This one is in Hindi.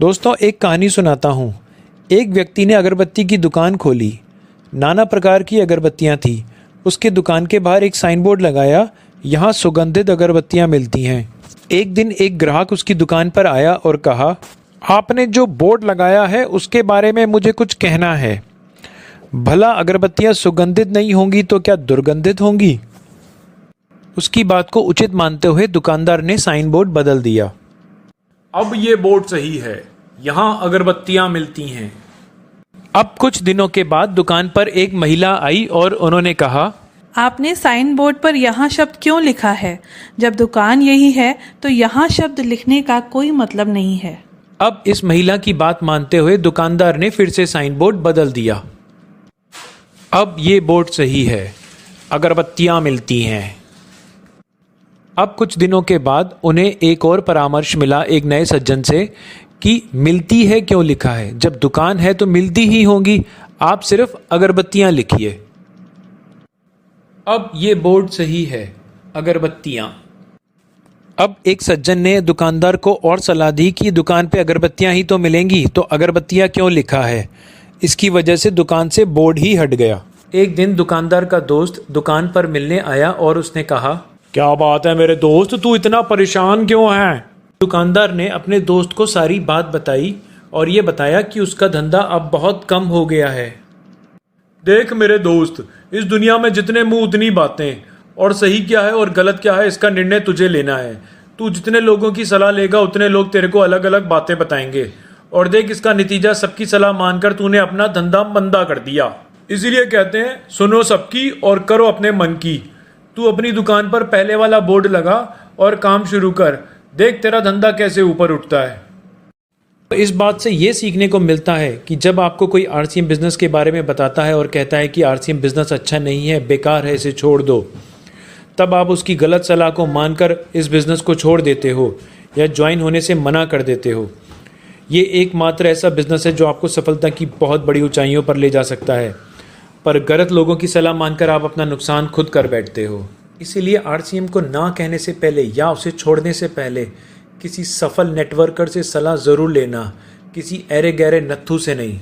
दोस्तों, एक कहानी सुनाता हूँ। एक व्यक्ति ने अगरबत्ती की दुकान खोली। नाना प्रकार की अगरबत्तियाँ थी। उसके दुकान के बाहर एक साइन बोर्ड लगाया, यहाँ सुगंधित अगरबत्तियाँ मिलती हैं। एक दिन एक ग्राहक उसकी दुकान पर आया और कहा, आपने जो बोर्ड लगाया है उसके बारे में मुझे कुछ कहना है। भला अगरबत्तियाँ सुगंधित नहीं होंगी तो क्या दुर्गंधित होंगी? उसकी बात को उचित मानते हुए दुकानदार ने साइन बोर्ड बदल दिया। अब ये बोर्ड सही है, यहाँ अगरबत्तियाँ मिलती हैं। अब कुछ दिनों के बाद दुकान पर एक महिला आई और उन्होंने कहा, आपने साइन बोर्ड पर यहाँ शब्द क्यों लिखा है? जब दुकान यही है तो यहाँ शब्द लिखने का कोई मतलब नहीं है। अब इस महिला की बात मानते हुए दुकानदार ने फिर से साइन बोर्ड बदल दिया। अब ये बोर्ड सही है, अगरबत्तियाँ मिलती हैं। अब कुछ दिनों के बाद उन्हें एक और परामर्श मिला एक नए सज्जन से कि मिलती है क्यों लिखा है, जब दुकान है तो मिलती ही होंगी, आप सिर्फ अगरबत्तियाँ लिखिए। अब ये बोर्ड सही है, अगरबत्तियाँ। अब एक सज्जन ने दुकानदार को और सलाह दी कि दुकान पे अगरबत्तियाँ ही तो मिलेंगी, तो अगरबत्तियाँ क्यों लिखा है। इसकी वजह से दुकान से बोर्ड ही हट गया। एक दिन दुकानदार का दोस्त दुकान पर मिलने आया और उसने कहा, क्या बात है मेरे दोस्त, तू इतना परेशान क्यों है? दुकानदार ने अपने दोस्त को सारी बात बताई और ये बताया कि उसका धंधा अब बहुत कम हो गया है। देख मेरे दोस्त, इस दुनिया में जितने मुंह उतनी बातें, और सही क्या है और गलत क्या है इसका निर्णय तुझे लेना है। तू जितने लोगों की सलाह लेगा उतने लोग तेरे को अलग अलग बातें बताएंगे, और देख इसका नतीजा सबकी सलाह मानकर तूने अपना धंधा मंदा कर दिया। इसीलिए कहते हैं, सुनो सबकी और करो अपने मन की। तू अपनी दुकान पर पहले वाला बोर्ड लगा और काम शुरू कर, देख तेरा धंधा कैसे ऊपर उठता है। तो इस बात से ये सीखने को मिलता है कि जब आपको कोई आरसीएम बिजनेस के बारे में बताता है और कहता है कि आरसीएम बिजनेस अच्छा नहीं है, बेकार है, इसे छोड़ दो, तब आप उसकी गलत सलाह को मानकर इस बिज़नेस को छोड़ देते हो या ज्वाइन होने से मना कर देते हो। ये एकमात्र ऐसा बिजनेस है जो आपको सफलता की बहुत बड़ी ऊंचाइयों पर ले जा सकता है, पर गलत लोगों की सलाह मानकर आप अपना नुकसान खुद कर बैठते हो। इसीलिए आरसीएम को ना कहने से पहले या उसे छोड़ने से पहले किसी सफल नेटवर्कर से सलाह ज़रूर लेना, किसी ऐरे गहरे नत्थू से नहीं।